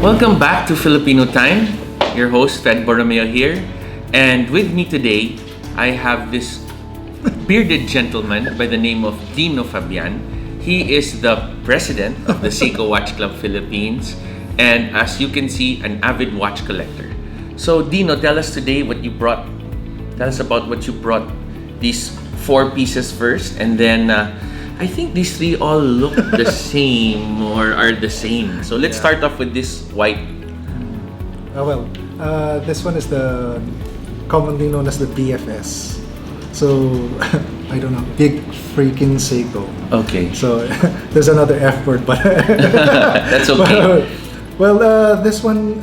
Welcome back to Filipino Time. Your host, Fed Borromeo here. And with me today, I have this bearded gentleman by the name of Dinno Fabian. He is the president of the Seiko Watch Club Philippines. And as you can see, an avid watch collector. So Dinno, tell us today what you brought. Tell us about what you brought. These 4 pieces first, and then I think these 3 all look the same or are the same. So let's start off with this white. This one is the commonly known as the BFS. So I don't know, big freaking Seiko. Okay. So there's another F word, but that's okay. This one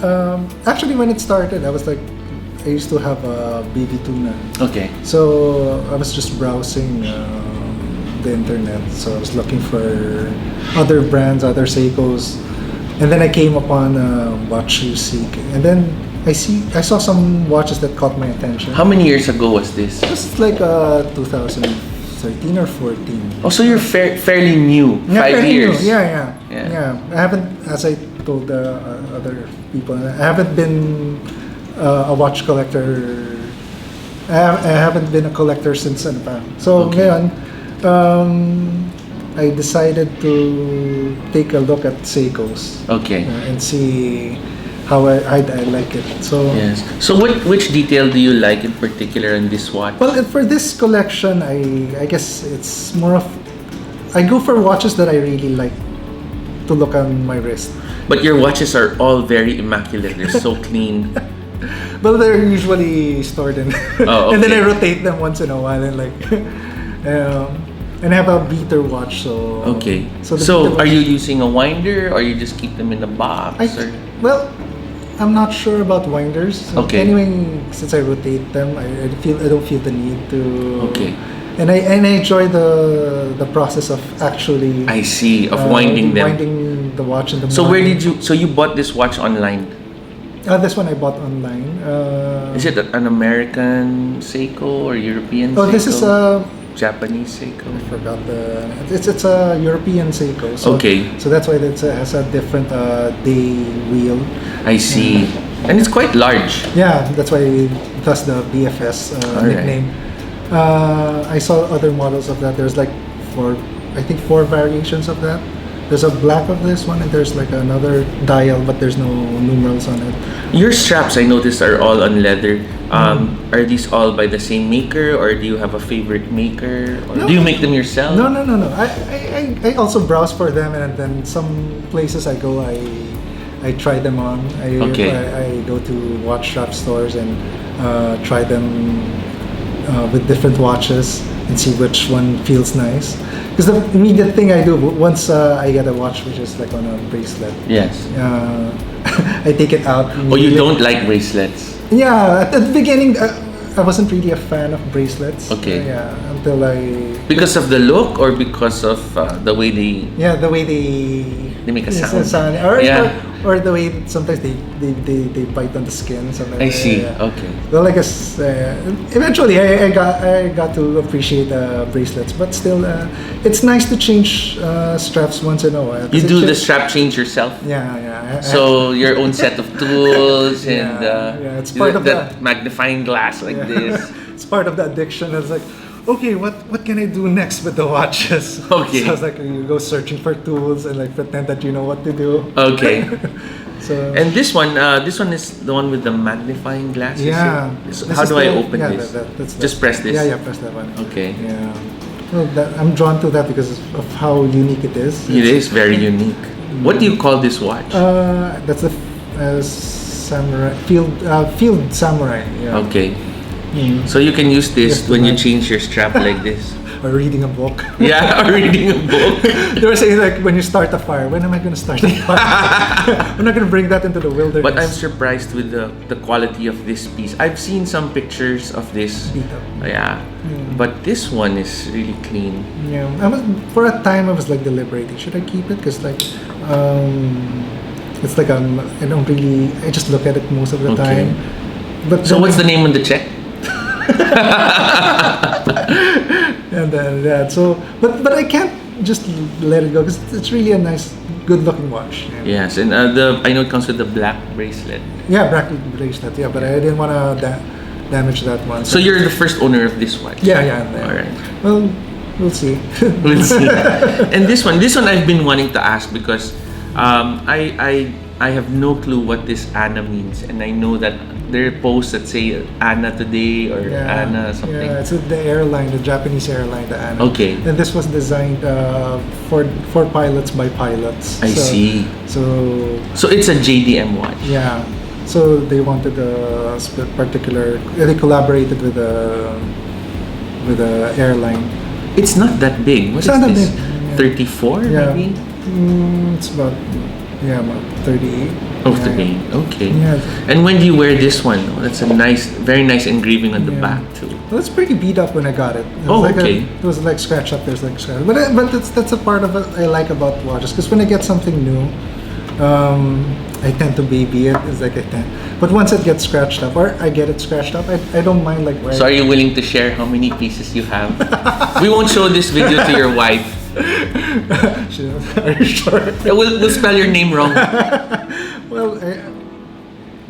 actually when it started, I used to have a BB Tuna. Okay. So I was just browsing the internet, so I was looking for other brands, other Seikos, and then I came upon SWCP, and then I saw some watches that caught my attention. How many years ago was this? This is like 2013 or 14. Oh, so you're fairly new. Yeah, 5 years. New. Yeah. I haven't, as I told other people, I haven't been a watch collector. I haven't been a collector since ano pa. So ngayon, I decided to take a look at Seikos. Okay. And see how I like it. So yes. So which detail do you like in particular in this watch? Well, for this collection, I guess it's more of I go for watches that I really like to look on my wrist. But your watches are all very immaculate. They're so clean. Well, they're usually stored in, okay. And then I rotate them once in a while, and and I have a beater watch, so okay. So are you using a winder, or you just keep them in a box? Well, I'm not sure about winders. Okay. Anyway, since I rotate them, I don't feel the need to. Okay. And I enjoy the process of actually. I see, of winding them. Winding the watch in the morning. So where did you? So you bought this watch online? This one I bought online. Is it an American Seiko or European Seiko? Oh, this is a Japanese Seiko. I forgot it's a European Seiko. So, okay. So that's why it has a different day wheel. I see. And it's quite large. Yeah, that's why that's the BFS nickname. I saw other models of that. There's like 4 variations of that. There's a black of this one, and there's like another dial, but there's no numerals on it. Your straps, I noticed, are all on leather. Are these all by the same maker, or do you have a favorite maker? Or do you make them yourself? No. I also browse for them, and then some places I go, I try them on. I go to watch strap stores and try them with different watches and see which one feels nice. Because the immediate thing I do once I get a watch which is like on a bracelet. Yes. I take it out. Oh, you don't like bracelets? Yeah, at the beginning I wasn't really a fan of bracelets. Okay. Until because of the look, or because of the way they? Yeah, the way they make a sound. Or the way sometimes they bite on the skin. I see. Okay. Well, I guess eventually I got to appreciate bracelets, but still, it's nice to change straps once in a while. You do the strap change yourself? Yeah. So your own set of tools and it's part of that magnifying glass like this. It's part of the addiction. It's like, okay, what can I do next with the watches? Okay. So I was like, you go searching for tools and like pretend that you know what to do. Okay. So and this one is the one with the magnifying glass. Yeah. How do I open this? Just press this. Yeah, press that one. Okay. Yeah. Well, I'm drawn to that because of how unique it is. It is very unique. What do you call this watch? That's the samurai field samurai. Yeah. Okay. So you can use this when you change your strap like this. Or reading a book. Yeah, or reading a book. They were saying like when you start a fire, when am I going to start a fire? I'm not going to bring that into the wilderness. But I'm surprised with the quality of this piece. I've seen some pictures of this. Beat up. Yeah. But this one is really clean. Yeah. For a time I was like deliberating. Should I keep it? Because like it's like I just look at it most of the time. But so what's the name on the check? And then but I can't just let it go because it's really a nice, good-looking watch. Yeah. Yes, and I know it comes with the black bracelet. Yeah, black bracelet. Yeah, but I didn't want to damage that one. So you're the first owner of this watch. Yeah. All right. Well, we'll see. We'll see. And this one I've been wanting to ask because I have no clue what this Anna means, and I know that there are posts that say Anna today or Anna something. Yeah, it's the airline, the Japanese airline, the Anna. Okay. And this was designed for pilots by pilots. I see. So it's a JDM watch. Yeah. So they wanted a particular. They collaborated with the airline. It's not that big. What is this? 34 maybe? It's about 38. Oh, 38. Okay. Yeah. And when do you wear this one? Oh, that's a very nice engraving on the back too. Well, it's pretty beat up when I got it. It was it was like scratch up. There's like scratch. But that's a part of it I like about watches because when I get something new, I tend to baby it. It's like I tend. But once it gets scratched up or I get it scratched up, I don't mind like wearing. So are you willing to share how many pieces you have? We won't show this video to your wife. Are you sure? Yeah, we'll spell your name wrong. Well,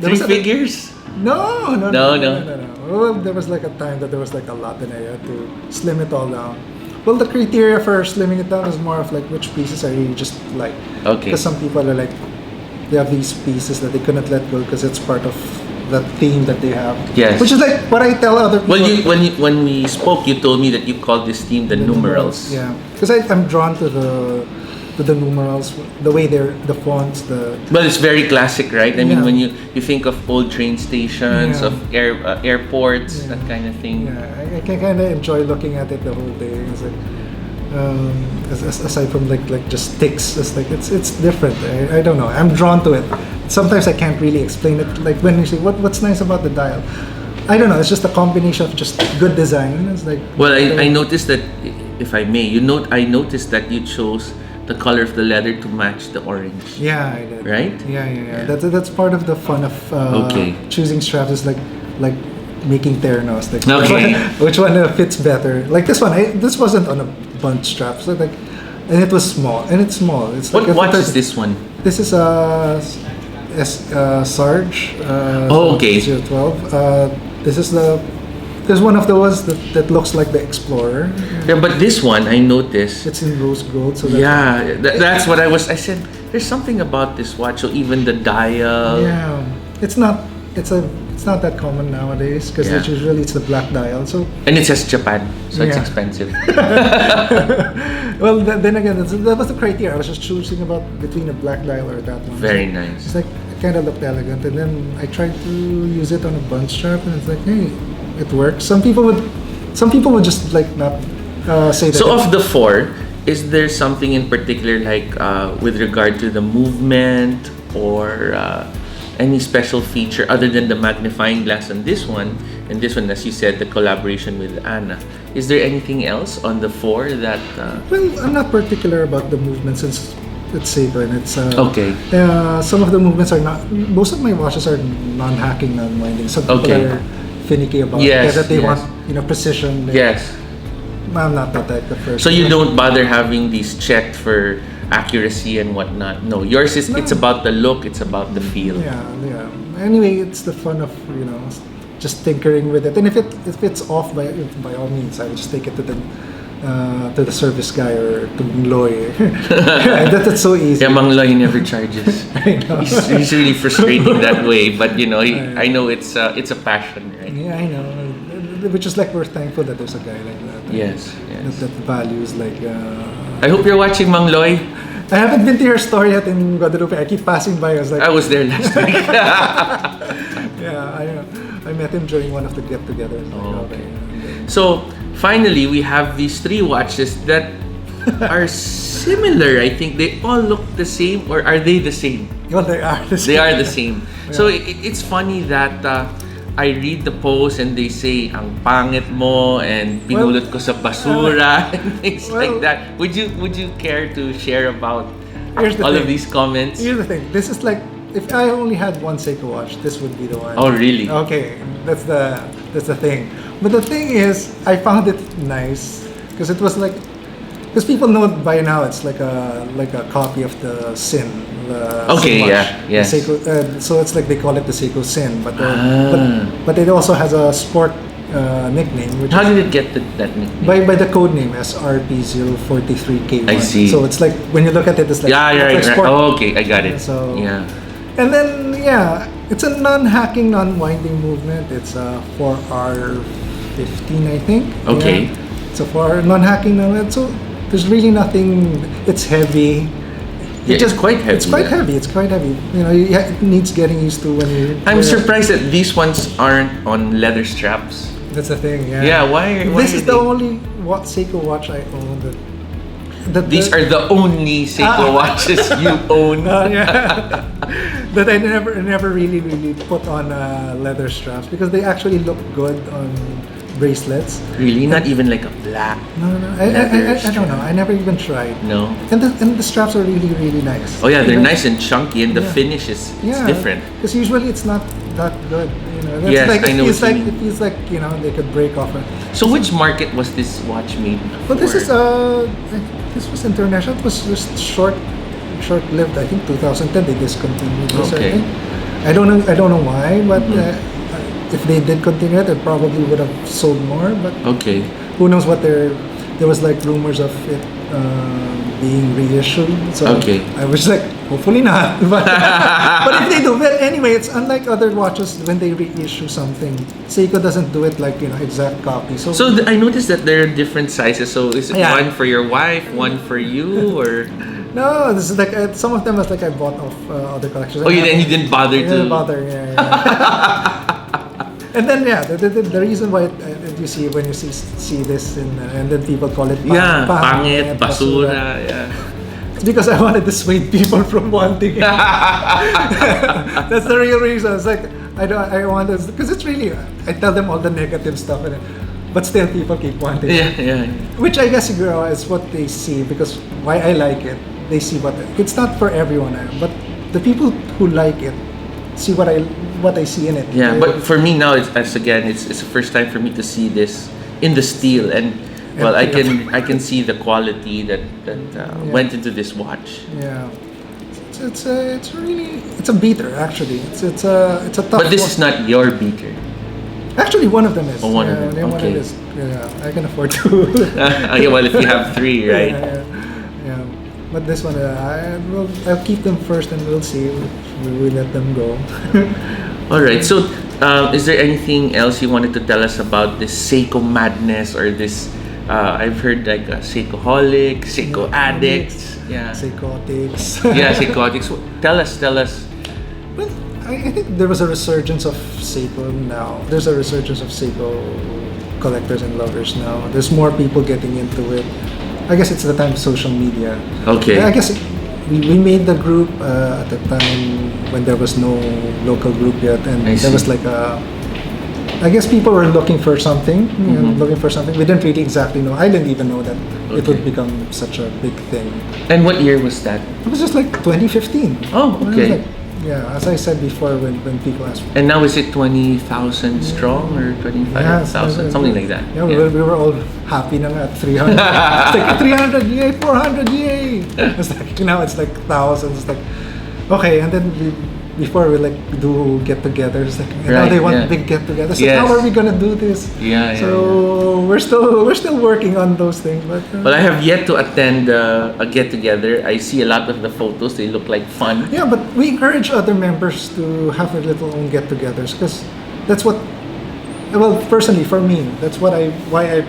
Three figures? No. Well, there was like a time that there was like a lot and I had to slim it all down. Well, the criteria for slimming it down is more of like which pieces I really just like. Okay. Because some people are like, they have these pieces that they couldn't let go because it's part of that theme that they have. Yes. Which is like what I tell other people. Well, when we spoke, you told me that you called this theme the numerals. Yeah. Because I'm drawn to the numerals, the way the fonts, Well, it's very classic, right? I mean, when you think of old train stations, of airports, that kind of thing. Yeah, I can kind of enjoy looking at it the whole day. It's like, aside from like just ticks, it's like it's different. I don't know. I'm drawn to it. Sometimes I can't really explain it. Like when you say what's nice about the dial, I don't know. It's just a combination of just good design. It's like. Well, I noticed that, if I may, I noticed that you chose the color of the leather to match the orange. Yeah, I did. Right? Yeah. That's part of the fun of choosing straps. Is like making ternos. Like which one fits better. Like this one. This wasn't on a bunch strap. So like, and it was small. And it's small. It's what like watch is this one? This is a Sarge. 012. This is there's one of those that looks like the Explorer. Yeah, but this one I noticed. It's in rose gold. So that's what I said. There's something about this watch. So even the dial. Yeah, it's not that common nowadays because usually it's the black dial. So and it says Japan, so it's expensive. Well, then again, that was the criteria. I was just choosing between a black dial or that one. Very nice. It's like it kind of looked elegant, and then I tried to use it on a bunch strap, and it's like, hey, it works. Some people would just like not say that. So of the four, is there something in particular like with regard to the movement or any special feature other than the magnifying glass on this one, and this one, as you said, the collaboration with Anna? Is there anything else on the four that? Well, I'm not particular about the movement since it's Seiko and it's okay. Some of the movements are not. Most of my watches are non-hacking, non-winding. Some people are finicky about that they want precision. Yes. I'm not that type of person. So you don't bother having these checked for accuracy and whatnot. No, yours is. It's about the look. It's about the feel. Yeah. Anyway, it's the fun of just tinkering with it. And if it's off, by all means, I would just take it to the service guy or to Mangloy. That's so easy. Yeah, Mangloy never charges. I know. He's really frustrating that way, but I know it's a passion, right? Yeah, I know. Which is like we're thankful that there's a guy like that. Yes. That values like. I hope you're watching, Mangloy. I haven't been to your store yet in Guadalupe. I keep passing by. I was there last week. Yeah, I met him during one of the get-togethers. Okay. So finally, we have these three watches that are similar. I think they all look the same, or are they the same? Well, they are the same. They are the same. Yeah. So it's funny that I read the post and they say, ang pangit mo and pinulot ko sa basura and things like that. Would you care to share about all of these comments? Here's the thing. This is like, if I only had one Seiko watch, this would be the one. Oh, really? Okay, that's the thing. But the thing is, I found it nice because it was like Because people know by now it's like a copy of the Sin. The Okay, Sin watch. yeah, yes. The Seiko, so it's like they call it the Seiko Sin, but it also has a sport nickname. Which How did it get that nickname? by the code name SRP043K1. I see. So it's like when you look at it, it's like Yeah, it's like right. sport. Oh, okay, I got it. So Yeah. and then it's a non-hacking, non-winding movement. It's a 4R15, I think. Okay. Yeah. It's a 4R non-hacking movement. So there's really nothing. It's heavy. Yeah, it's quite heavy. It's quite heavy. It's quite heavy. You know, it needs getting used to when you. I'm surprised that these ones aren't on leather straps. That's the thing. Yeah. Yeah, why This are is the only Seiko watch I own that. These are the only Seiko watches you own. Yeah. That I never really put on leather straps because they actually look good on bracelets. Really? Not even like a black? No. I don't know. I never even tried. No. And the straps are really nice. Oh yeah, they're Even- nice and chunky, and the Yeah. finish is it's different. Because usually it's not that good. You know, Yes, like, I know It feels what you like mean. it feels like they could break off. So which market was this watch made for? But this is this was international. It was just short-lived. I think 2010 they discontinued this. Okay. I think. I don't know why, but if they did continue it, it probably would have sold more. But Okay. who knows what there was like rumors of it being reissued. So Okay. I was like, hopefully not. But if they do, but anyway, it's unlike other watches when they reissue something. Seiko doesn't do it like exact copy. So I noticed that there are different sizes. So is it Yeah. one for your wife, one for you, or? no, this is like some of them was like I bought off other collections. Oh, you didn't bother Yeah, to. didn't bother. Yeah. And then the reason why you see when you see this and then people call it Yeah, pangit, basura. Yeah. It's because I wanted to dissuade people from wanting it. That's the real reason. It's like I want this because it's really I tell them all the negative stuff in it, but still people keep wanting it. Yeah. Which I guess is what they see because why I like it. They see it's not for everyone, but the people who like it see what I see in it. Yeah, but for me now, it's the first time for me to see this in the steel, and well, I can see the quality that went into this watch. Yeah, it's a beater actually. It's a tough. But this one. is not your beater. Actually one of them is. Oh, one of them. One of Okay. is. Yeah, I can afford to. Okay, well, if you have three, right? Yeah. But this one, I'll keep them first, and we'll see. We let them go. All right. So, is there anything else you wanted to tell us about this Seiko madness or this? I've heard like Seikoholic, Seiko addicts. Yeah. Psychotics. Yeah, Seikotics. Tell us. Well, I think there was a resurgence of Seiko now. There's a resurgence of Seiko collectors and lovers now. There's more people getting into it. I guess it's the time of social media. Okay. I guess we made the group at the time when there was no local group yet, and I there was see. like I guess people were looking for something. Looking for something. We didn't really exactly know. I didn't even know that it would Okay. become such a big thing. And what year was that? It was just like 2015. Oh, It was okay. like, yeah, as I said before, when people asked. And now is it 20,000 strong or 25,000? Something like that. Yeah, we were all happy na nga at 300. It's like 300, yay, 400, yay. It's like, now it's like thousands. It's like, okay, and then before we like do get-togethers, like now they want big get-togethers. So Yes. how are we gonna do this? Yeah. So we're still working on those things, but. Well, I have yet to attend a get-together. I see a lot of the photos. They look like fun. Yeah, but we encourage other members to have their little own get-togethers because that's what. Well, personally, for me, that's why I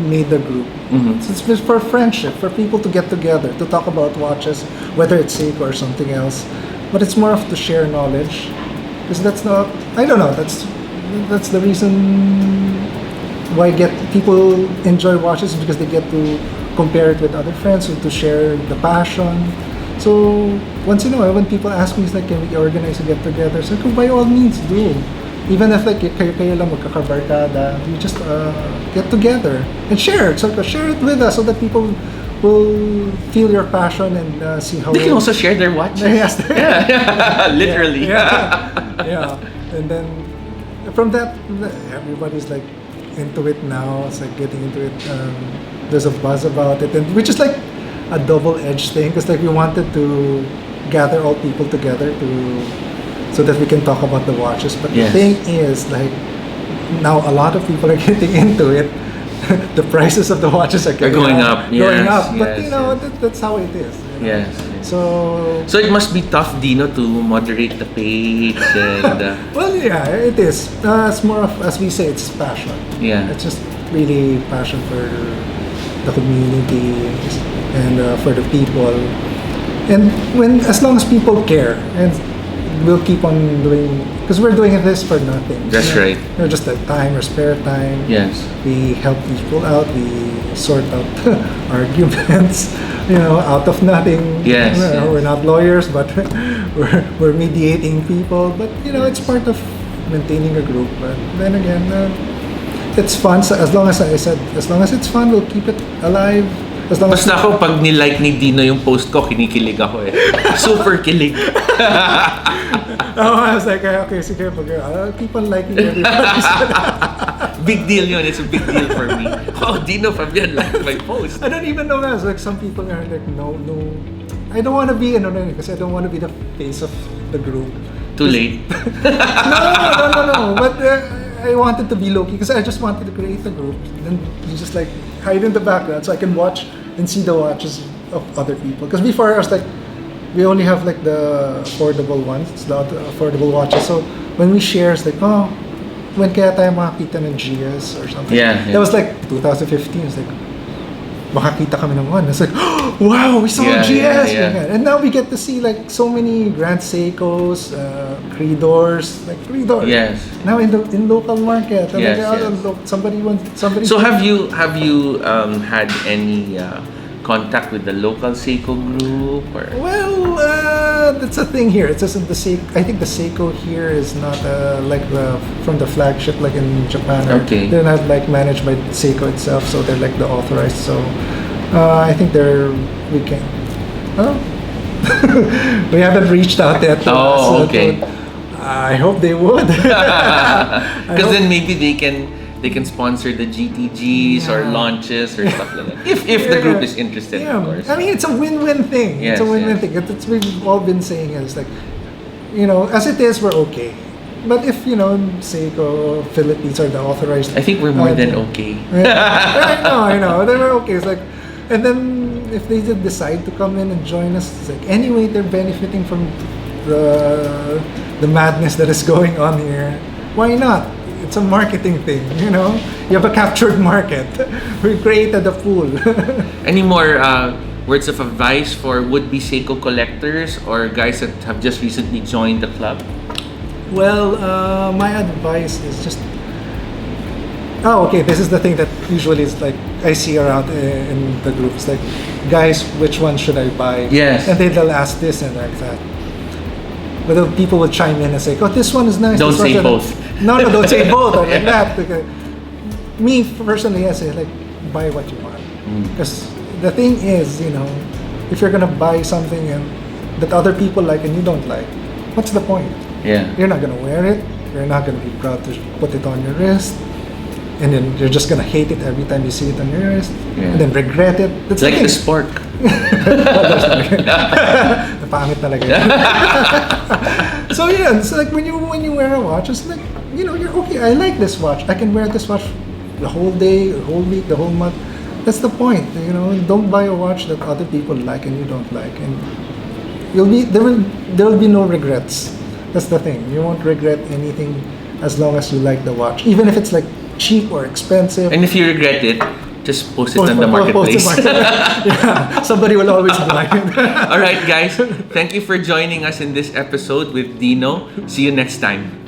made the group. It's just for friendship, for people to get together to talk about watches, whether it's Seiko or something else. But it's more of to share knowledge, because that's not. I don't know. That's the reason why people enjoy watches is because they get to compare it with other friends, or to share the passion. So once in a while, when people ask me, it's like, can we organize a get-together? So by all means, do. Even if like kayo lang magkakabarkada, you just get together and share it. So share it with us so that people will feel your passion and see how. They can also share their watches. Yes. Yeah. Literally. Yeah. And then from that, everybody's like into it now. It's like getting into it. there's a buzz about it, and which is like a double-edged thing, because like we wanted to gather all people together so that we can talk about the watches. But the thing is, like, now a lot of people are getting into it. The prices of the watches are going up. Going up. But that's how it is. Yes. So it must be tough, Dino, to moderate the page and. Well, yeah, it is. It's more of, as we say, it's passion. Yeah. It's just really passion for the community and for the people. And as long as people care, and we'll keep on doing, because we're doing this for nothing. That's right. Just like time or spare time. Yes. We help people out. We sort out arguments, out of nothing. Yes, We're not lawyers, but we're mediating people. But it's part of maintaining a group. But then again, it's fun. So as long as it's fun, we'll keep it alive. Basta ako, pag nilike ni Dino yung post ko, kinikilig ako eh. Super kilig. I was like, okay, sige, I'll keep on liking everybody. Big deal yun. It's a big deal for me. Oh, Dinno Fabian liked my post. I don't even know, guys. Like, some people are like, no. I don't want to be, because I don't want to be the face of the group. Too late. No. But I wanted to be low-key because I just wanted to create a group. And you just like hide in the background so I can watch and see the watches of other people. Because before I was like, we only have like the affordable ones, the affordable watches. So when we share, it's like, when kaya tayo makakita ng GS or something. Yeah. That was like 2015. It's like, makakita kami ng one. It's like, wow, we saw GS. And now we get to see like so many Grand Seikos, Creedors, like Creedor. Yes. Now in local market. And somebody. So have you had any contact with the local Seiko group or? Well, that's a thing here. It says the Seiko. I think the Seiko here is not like from the flagship like in Japan. Okay. They're not like managed by Seiko itself, so they're like the authorized. So I think we can. We haven't reached out yet. Okay. I hope they would. Because then maybe they can sponsor the GTGs or launches or stuff like that. If the group is interested, of course. I mean, it's a win-win thing. Yes, it's a win-win thing. That's what we've all been saying. Is like, as it is, we're okay. But if Seiko Philippines are the authorized, I think we're more than okay. I know. Then we're okay. It's like, and then if they did decide to come in and join us, it's like anyway they're benefiting from the madness that is going on here. Why not? It's a marketing thing, You have a captured market. We created a pool. Any more words of advice for would-be Seiko collectors or guys that have just recently joined the club? Well, my advice is just... Oh, okay, this is the thing that usually is like, I see around in the groups, like, guys, which one should I buy? Yes. And they'll ask this and like that. But the people will chime in and say, this one is nice. Don't say both. No, don't say both or like that. Because me, personally, I say, like, buy what you want. Because the thing is, if you're going to buy something that other people like and you don't like, what's the point? Yeah. You're not going to wear it. You're not going to be proud to put it on your wrist. And then you're just going to hate it every time you see it on your wrist. Yeah. And then regret it. That's like the spork. Pangit talaga yun. So yeah, it's like when you wear a watch, it's like, you're okay. I like this watch. I can wear this watch the whole day, the whole week, the whole month. That's the point. Don't buy a watch that other people like and you don't like, and there will be no regrets. That's the thing. You won't regret anything as long as you like the watch, even if it's like cheap or expensive. And if you regret it, just post it on the marketplace. Somebody will always buy it. All right, guys. Thank you for joining us in this episode with Dinno. See you next time.